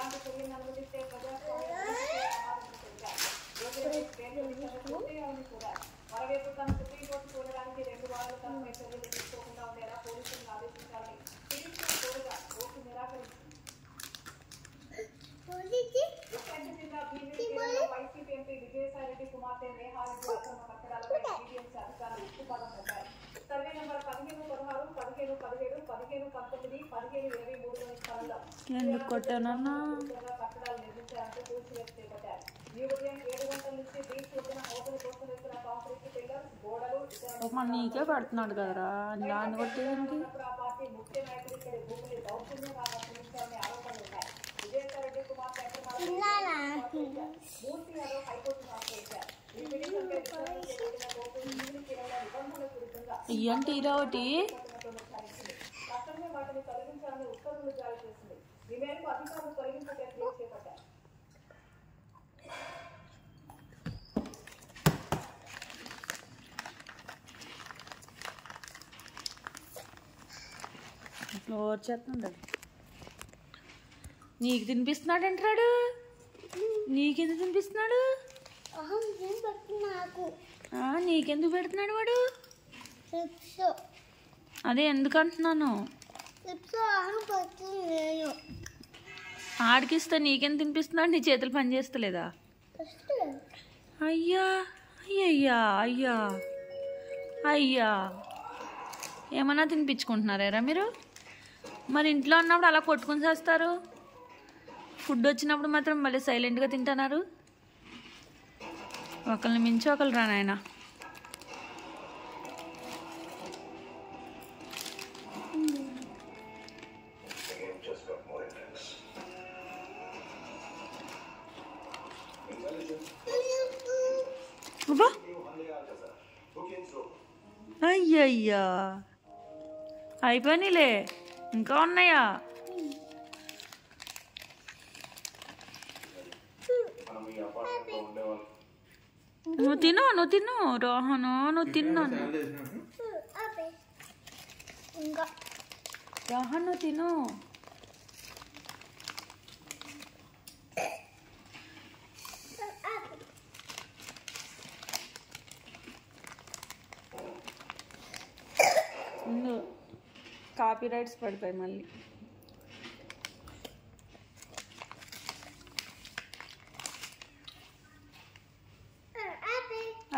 ఇలాంటి చర్యలను అనుమతిస్తే ప్రజాస్వామ్యాన్ని కోరారు. మరోవైపు తన సుప్రీంకోర్టు చూడడానికి 2 వారాల తనపై చర్యలు తీసుకోకుండా ఉండేలా పోలీసులను ఆదేశించాలని పిటిషన్ కోరగా కోర్టు నిరాకరించింది. వైసీపీ ఎంపీ విజయసాయిరెడ్డి కుమార్తె నేహారెడ్డి అక్రమ కట్టడాలపై జీవీఎంసీ అధికారులు ఉక్కుపాదం పెట్టారు. సర్వే నెంబర్ 15, 16, 15, 17, 15, 19, 15, 23 స్థలంలో కట్టడాలు నిర్మించారంటూ కూల్చివేత చేపట్టారు. ఈ ఉదయం 7 గంటల నుంచి బీచ్ ఒడ్డున హోటల్ కోసం వేసిన కాంక్రీట్ పిల్లర్స్, గోడలు నీకే పడుతున్నాడు కదరా ఆ పార్టీ ముఖ్య నాయకులు ఇక్కడ భూమిని దౌర్జన్యంగా ఆక్రమించారనే ఆరోపణలు ఉన్నాయి. విజయసాయిరెడ్డి కుమార్తె మూర్తి యాదవ్ హైకోర్టును ఆశ్రయించారు. ఈ పిటిషన్పై విచారణ చేపట్టిన కోర్టు నిబంధనలకు విరుద్ధంగా తక్షణమే వాటిని తొలగించాలని ఉత్తర్వులు జారీ చేసింది. ఈ మేరకు అధికారులు తొలగింపు ప్రక్రియ చేపట్టారు. ఫ్లోర్ చేస్తున్నాడు. నీకు తినిపిస్తున్నాడు అంటాడు. నీకెందుకు తినిపిస్తున్నాడు? నీకెందుకు పెడుతున్నాడు వాడు? అదే ఎందుకు అంటున్నాను. ఆడికిస్తే నీకెందుకు తినిపిస్తున్నాడు? నీ చేతులు పని చేస్తలేదా? అయ్యా అయ్యయ్యా అయ్యా అయ్యా ఏమన్నా తినిపించుకుంటున్నారా మీరు? మరి ఇంట్లో ఉన్నప్పుడు అలా కొట్టుకుని చేస్తారు. ఫుడ్ వచ్చినప్పుడు మాత్రం మళ్ళీ సైలెంట్గా తింటున్నారు. ఒకరిని మించి ఒకరు రా నాయన. అయ్యయ్యా అయిపోయినాయిలే, ఇంకా ఉన్నాయా? నువ్వు తిను రోహను, నువ్వు తిన్నాను రోహన్, నువ్వు తిను. కాపీ రైట్స్ పడతాయి మళ్ళీ.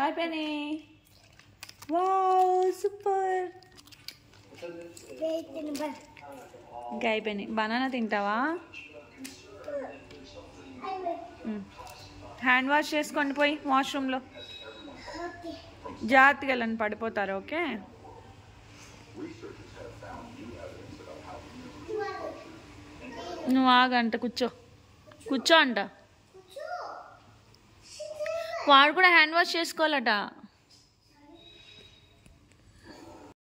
అయిపోయినాయి. Wow super. ఇంకా అయిపోయినాయి. బనానా తింటావా? హ్యాండ్ వాష్ చేసుకోండి పోయి వాష్రూమ్లో. జాగ్రత్తగా వెళ్ళండి, పడిపోతారు. ఓకే, నువ్వు ఆగంట, కూర్చో అంట. వాడు కూడా హ్యాండ్ వాష్ చేసుకోవాలట.